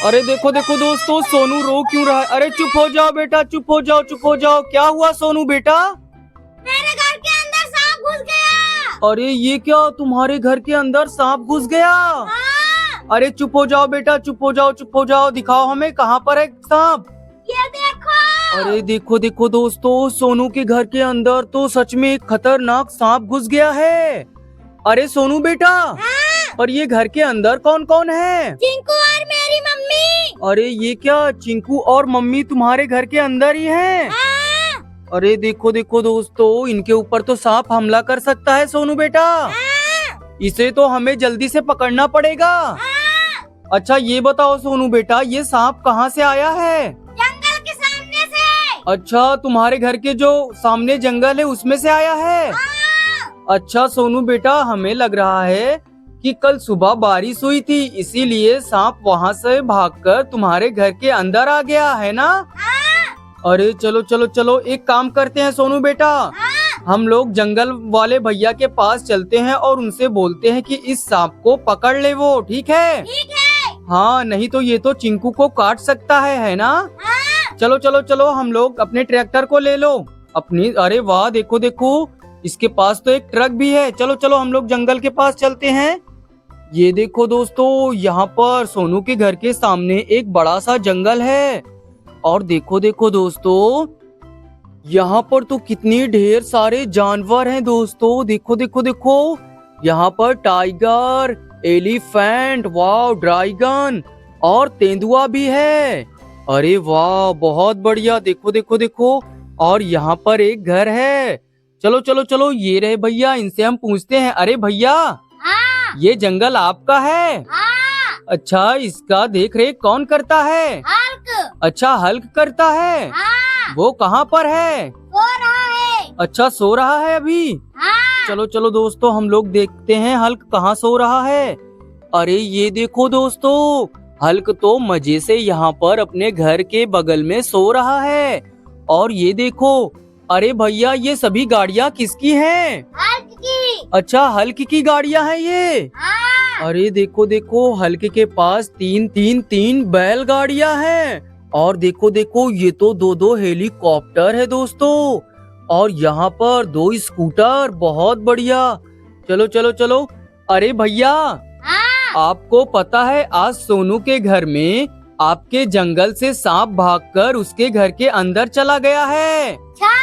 अरे देखो देखो दोस्तों, सोनू रो क्यों रहा है? अरे चुप हो जाओ बेटा, चुप हो जाओ, चुप हो जाओ। क्या हुआ सोनू बेटा? मेरे घर के अंदर सांप घुस गया। अरे ये क्या, तुम्हारे घर के अंदर सांप घुस गया? हाँ। अरे चुप हो जाओ बेटा, चुप हो जाओ, चुप हो जाओ। दिखाओ हमें कहाँ पर है सांप। ये देखो। अरे देखो देखो दोस्तों, सोनू के घर के अंदर तो सच में एक खतरनाक सांप घुस गया है। अरे सोनू बेटा, हाँ। और ये घर के अंदर कौन कौन है? चिंकू और मेरी मम्मी। अरे ये क्या, चिंकू और मम्मी तुम्हारे घर के अंदर ही हैं? हाँ। अरे देखो देखो दोस्तों, इनके ऊपर तो सांप हमला कर सकता है सोनू बेटा। हाँ। इसे तो हमें जल्दी से पकड़ना पड़ेगा। हाँ। अच्छा ये बताओ सोनू बेटा, ये सांप कहाँ से आया है? जंगल के सामने से। अच्छा, तुम्हारे घर के जो सामने जंगल है उसमें से आया है? हाँ। अच्छा सोनू बेटा, हमें लग रहा है कि कल सुबह बारिश हुई थी, इसीलिए सांप वहाँ से भागकर तुम्हारे घर के अंदर आ गया है ना? हाँ। अरे चलो चलो चलो, एक काम करते हैं सोनू बेटा। हाँ। हम लोग जंगल वाले भैया के पास चलते हैं और उनसे बोलते हैं कि इस सांप को पकड़ ले वो, ठीक है? ठीक है। हाँ, नहीं तो ये तो चिंकू को काट सकता है ना? हाँ। चलो चलो चलो, हम लोग अपने ट्रैक्टर को ले लो अपनी। अरे वाह, देखो देखो, इसके पास तो एक ट्रक भी है। चलो चलो, हम लोग जंगल के पास चलते हैं। ये देखो दोस्तों, यहाँ पर सोनू के घर के सामने एक बड़ा सा जंगल है। और देखो देखो दोस्तों, यहाँ पर तो कितनी ढेर सारे जानवर हैं दोस्तों। देखो देखो देखो, यहाँ पर टाइगर, एलिफेंट, वाह, ड्रैगन और तेंदुआ भी है। अरे वाह, बहुत बढ़िया। देखो देखो देखो, और यहाँ पर एक घर है। चलो चलो चलो, ये रहे भैया, इनसे हम पूछते हैं। अरे भैया, हाँ। ये जंगल आपका है? हाँ। अच्छा, इसका देख रेख कौन करता है? हल्क। अच्छा, हल्क करता है। हाँ। वो कहाँ पर है? सो रहा है। अच्छा, सो रहा है अभी। हाँ। चलो चलो दोस्तों, हम लोग देखते हैं हल्क कहाँ सो रहा है। अरे ये देखो दोस्तों, हल्क तो मजे से यहाँ पर अपने घर के बगल में सो रहा है। और ये देखो, अरे भैया, ये सभी गाड़ियाँ किसकी हैं? हल्क की। अच्छा, हल्क की गाड़ियाँ हैं ये। हाँ। अरे देखो देखो, हल्क के पास तीन बैल गाड़ियाँ हैं। और देखो देखो, ये तो दो दो हेलीकॉप्टर है दोस्तों। और यहाँ पर दो स्कूटर, बहुत बढ़िया। चलो चलो चलो। अरे भैया, हाँ। आपको पता है आज सोनू के घर में आपके जंगल से सांप भागकर उसके घर के अंदर चला गया है। अच्छा।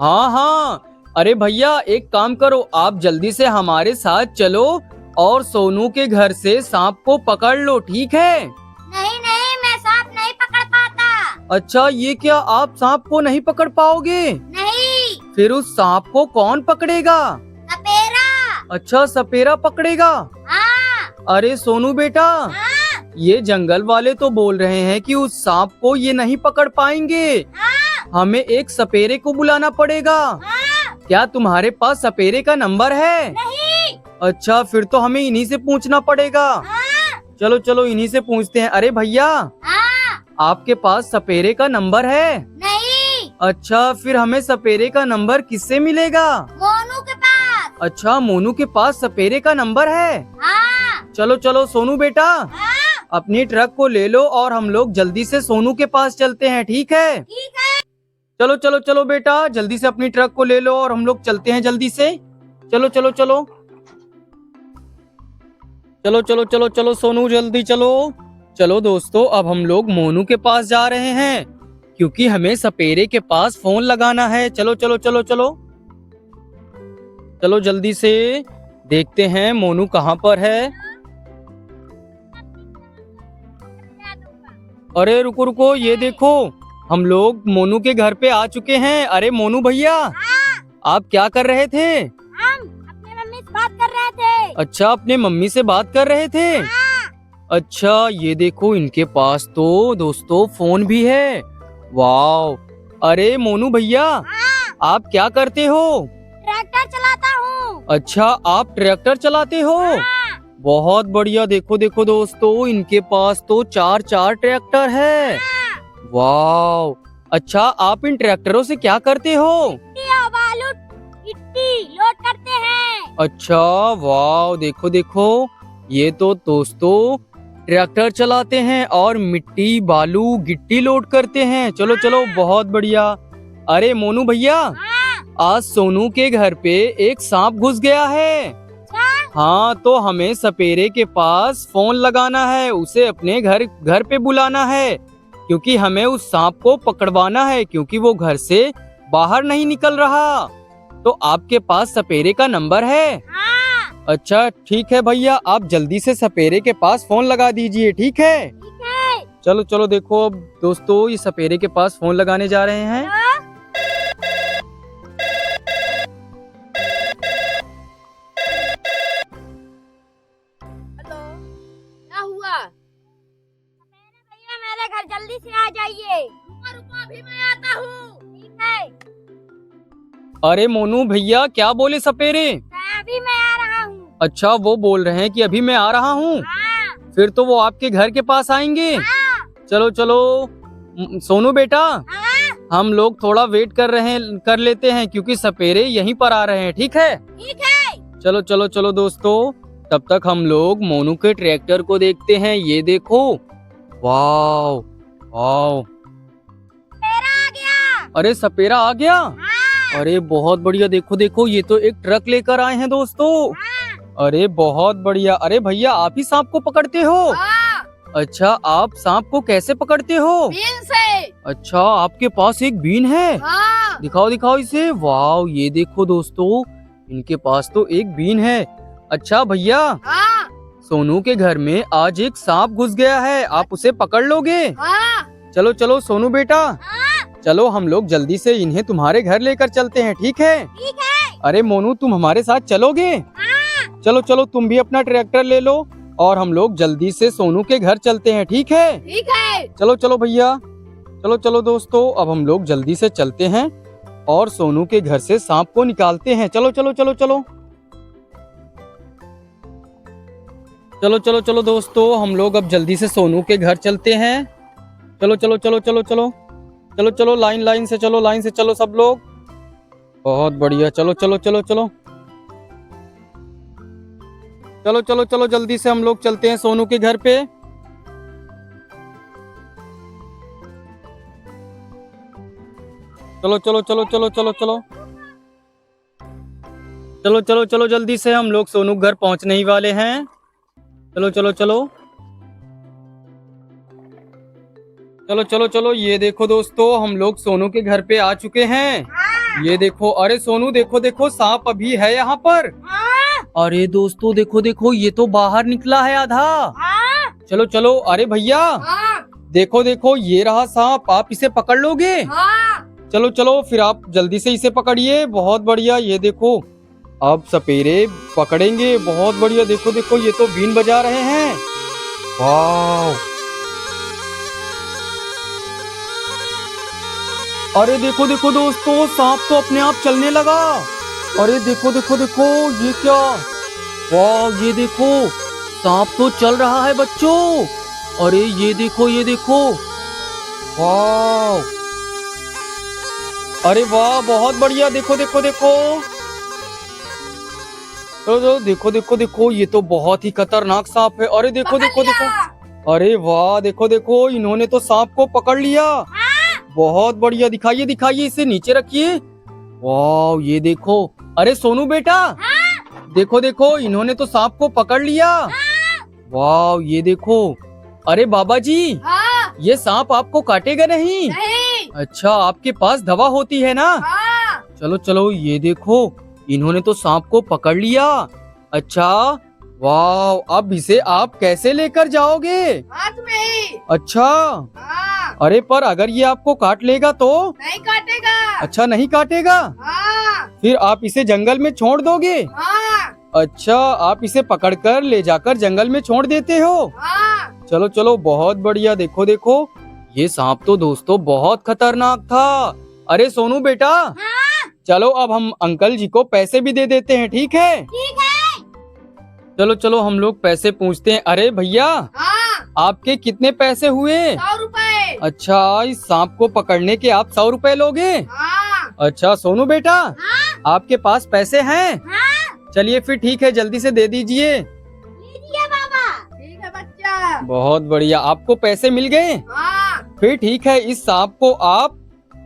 हाँ हाँ। अरे भैया, एक काम करो, आप जल्दी से हमारे साथ चलो और सोनू के घर से सांप को पकड़ लो, ठीक है? नहीं नहीं, मैं सांप नहीं पकड़ पाता। अच्छा, ये क्या, आप सांप को नहीं पकड़ पाओगे? नहीं। फिर उस सांप को कौन पकड़ेगा? सपेरा। अच्छा, सपेरा पकड़ेगा। हाँ। अरे सोनू बेटा, हाँ। ये जंगल वाले तो बोल रहे हैं कि उस सांप को ये नहीं पकड़ पाएंगे। हाँ। हमें एक सपेरे को बुलाना पड़ेगा। हाँ। क्या तुम्हारे पास सपेरे का नंबर है? नहीं। अच्छा, फिर तो हमें इन्हीं से पूछना पड़ेगा। हाँ। चलो चलो, इन्हीं से पूछते हैं। अरे भैया, हाँ। आपके पास सपेरे का नंबर है? नहीं। अच्छा, फिर हमें सपेरे का नंबर किससे मिलेगा? मोनू के पास। अच्छा, मोनू के पास सपेरे का नंबर है। हाँ। चलो चलो सोनू बेटा, हाँ। अपनी ट्रक को ले लो और हम लोग जल्दी से सोनू के पास चलते हैं, ठीक है? ठीक है। चलो चलो चलो बेटा, जल्दी से अपनी ट्रक को ले लो और हम लोग चलते हैं जल्दी से। चलो चलो चलो चलो चलो चलो चलो सोनू, जल्दी चलो। चलो दोस्तों, अब हम लोग मोनू के पास जा रहे हैं क्योंकि हमें सपेरे के पास फोन लगाना है। चलो चलो चलो चलो चलो, जल्दी से देखते हैं मोनू कहाँ पर है। अरे रुको रुको, ये देखो, हम लोग मोनू के घर पे आ चुके हैं। अरे मोनू भैया, आप क्या कर रहे थे? हम अपने मम्मी से बात कर रहे थे। अच्छा, अपने मम्मी से बात कर रहे थे। अच्छा, ये देखो, इनके पास तो दोस्तों फोन भी है। वाह। अरे मोनू भैया, आप क्या करते हो? ट्रैक्टर चलाता हूँ। अच्छा, आप ट्रैक्टर चलाते हो? बहुत बढ़िया। देखो देखो दोस्तों, इनके पास तो चार चार ट्रैक्टर है। वाह। अच्छा, आप इन ट्रैक्टरों से क्या करते हो? बालू गिट्टी लोड करते हैं। अच्छा, वाह, देखो देखो, ये तो दोस्तों ट्रैक्टर चलाते हैं और मिट्टी बालू गिट्टी लोड करते हैं। चलो चलो बहुत बढ़िया। अरे मोनू भैया, आज सोनू के घर पे एक सांप घुस गया है। हाँ, तो हमें सपेरे के पास फोन लगाना है, उसे अपने घर पे बुलाना है, क्योंकि हमें उस सांप को पकड़वाना है, क्योंकि वो घर से बाहर नहीं निकल रहा। तो आपके पास सपेरे का नंबर है? अच्छा ठीक है भैया, आप जल्दी से सपेरे के पास फोन लगा दीजिए, ठीक है? चलो चलो, देखो अब दोस्तों ये सपेरे के पास फोन लगाने जा रहे हैं। हेलो, क्या हुआ? भैया मेरे घर जल्दी से आ जाइए। रुको रुको, अभी मैं आता हूँ। ठीक है। अरे मोनू भैया, क्या बोले सपेरे? अभी मैं आ रहा हूँ। अच्छा, वो बोल रहे हैं कि अभी मैं आ रहा हूँ। फिर तो वो आपके घर के पास आएंगे। चलो चलो सोनू बेटा, हम लोग थोड़ा वेट कर लेते हैं, क्योंकि सपेरे यहीं पर आ रहे हैं, ठीक है? ठीक है। चलो चलो चलो दोस्तों, तब तक हम लोग मोनू के ट्रैक्टर को देखते हैं। ये देखो, वाव वाव, आ गया। अरे सपेरा आ गया। अरे बहुत बढ़िया, देखो देखो, ये तो एक ट्रक लेकर आए हैं दोस्तों। अरे बहुत बढ़िया। अरे भैया, आप ही सांप को पकड़ते हो? अच्छा, आप सांप को कैसे पकड़ते हो? बीन से। अच्छा, आपके पास एक बीन है? दिखाओ दिखाओ इसे। वाव, ये देखो दोस्तों, इनके पास तो एक बीन है। अच्छा भैया, सोनू के घर में आज एक सांप घुस गया है, आप उसे पकड़ लोगे? चलो चलो सोनू बेटा, चलो हम लोग जल्दी से इन्हें तुम्हारे घर लेकर चलते हैं, ठीक है? ठीक है। अरे मोनू, तुम हमारे साथ चलोगे? चलो चलो, तुम भी अपना ट्रैक्टर ले लो और हम लोग जल्दी से सोनू के घर चलते हैं, ठीक है? ठीक है। चलो चलो भैया, चलो चलो दोस्तों, अब हम लोग जल्दी से चलते हैं और सोनू के घर से सांप को निकालते हैं। चलो चलो चलो चलो चलो चलो चलो दोस्तों, हम लोग अब जल्दी से सोनू के घर चलते हैं। चलो चलो चलो चलो चलो चलो चलो, लाइन से चलो, लाइन से चलो सब लोग। बहुत बढ़िया, चलो चलो चलो चलो चलो चलो चलो, जल्दी से हम लोग चलते हैं सोनू के घर पे। चलो चलो चलो चलो चलो चलो चलो चलो चलो, जल्दी से हम लोग सोनू घर पहुंचने ही वाले हैं। चलो चलो चलो चलो चलो चलो, ये देखो दोस्तों, हम लोग सोनू के घर पे आ चुके हैं। ये देखो, अरे सोनू देखो देखो, सांप अभी है यहाँ पर। अरे दोस्तों देखो देखो, ये तो बाहर निकला है आधा। चलो चलो, अरे भैया देखो देखो, ये रहा सांप, आप इसे पकड़ लोगे? चलो चलो, फिर आप जल्दी से इसे पकड़िए। बहुत बढ़िया, ये देखो, अब सपेरे पकड़ेंगे। बहुत बढ़िया, देखो देखो, ये तो बीन बजा रहे हैं। वाह, अरे देखो देखो दोस्तों, सांप तो अपने आप चलने लगा। अरे देखो देखो देखो, ये क्या? वाह, ये देखो, सांप तो चल रहा है बच्चों। अरे ये देखो, ये देखो, वाह, अरे वाह, बहुत बढ़िया, देखो देखो देखो, तो देखो देखो देखो, ये तो बहुत ही खतरनाक सांप है। अरे देखो देखो देखो, अरे वाह, देखो देखो, इन्होंने तो सांप को पकड़ लिया। बहुत बढ़िया, दिखाइए दिखाइए, इसे नीचे रखिए। वाह, ये देखो, अरे सोनू बेटा, देखो देखो, इन्होंने तो सांप को पकड़ लिया। वाह, ये देखो, अरे बाबा जी, ये सांप आपको काटेगा नहीं? अच्छा, आपके पास दवा होती है ना? चलो चलो, ये देखो, इन्होंने तो सांप को पकड़ लिया। अच्छा, वाह, अब इसे आप कैसे लेकर जाओगे? हाथ में ही। अच्छा, अरे पर अगर ये आपको काट लेगा तो? नहीं काटेगा। अच्छा, नहीं काटेगा? फिर आप इसे जंगल में छोड़ दोगे? अच्छा, आप इसे पकड़कर ले जाकर जंगल में छोड़ देते हो? चलो चलो, बहुत बढ़िया, देखो देखो, ये सांप तो दोस्तों बहुत खतरनाक था। अरे सोनू बेटा, चलो अब हम अंकल जी को पैसे भी दे देते हैं, ठीक है? ठीक है। चलो चलो, हम लोग पैसे पूछते हैं। अरे भैया, आपके कितने पैसे हुए? 100 रुपए। अच्छा, इस सांप को पकड़ने के आप 100 रुपए लोगे? अच्छा सोनू बेटा, आपके पास पैसे हैं? चलिए फिर ठीक है, जल्दी से दे दीजिए। लीजिए बाबा। ठीक है बच्चा। गया। बहुत बढ़िया, आपको पैसे मिल गए? हाँ। फिर ठीक है, इस सांप को आप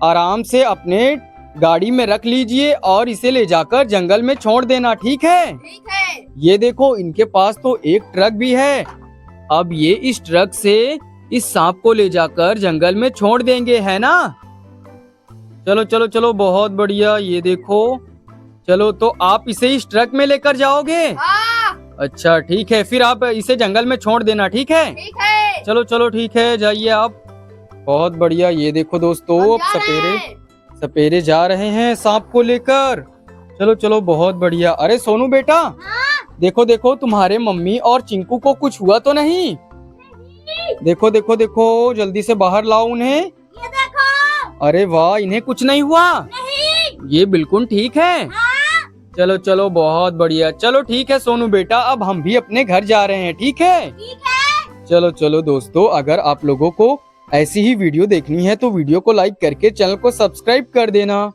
आराम से अपने गाड़ी में रख लीजिए और इसे ले जाकर जंगल में छोड़ देना, ठीक है? ठीक है। ये देखो, इनके पास तो एक ट्रक भी है। अब ये इस ट्रक से इस सांप को ले जाकर जंगल में छोड़ देंगे, है ना? चलो चलो चलो, बहुत बढ़िया। ये देखो, चलो तो आप इसे इस ट्रक में लेकर जाओगे? हाँ। अच्छा ठीक है, फिर आप इसे जंगल में छोड़ देना, ठीक है? ठीक है। चलो चलो ठीक है, जाइए आप। बहुत बढ़िया। ये देखो दोस्तों, हम अब जा रहे सपेरे हैं। सपेरे जा रहे हैं सांप को लेकर। चलो चलो, बहुत बढ़िया। अरे सोनू बेटा, हाँ। देखो देखो, तुम्हारे मम्मी और चिंकू को कुछ हुआ तो नहीं? देखो देखो देखो, जल्दी से बाहर लाओ उन्हें। ये देखो। अरे वाह, इन्हें कुछ नहीं हुआ? नहीं। ये बिल्कुल ठीक है। हाँ। चलो चलो, बहुत बढ़िया। चलो ठीक है सोनू बेटा, अब हम भी अपने घर जा रहे हैं, ठीक है? ठीक है। चलो चलो दोस्तों, अगर आप लोगों को ऐसी ही वीडियो देखनी है तो वीडियो को लाइक करके चैनल को सब्सक्राइब कर देना।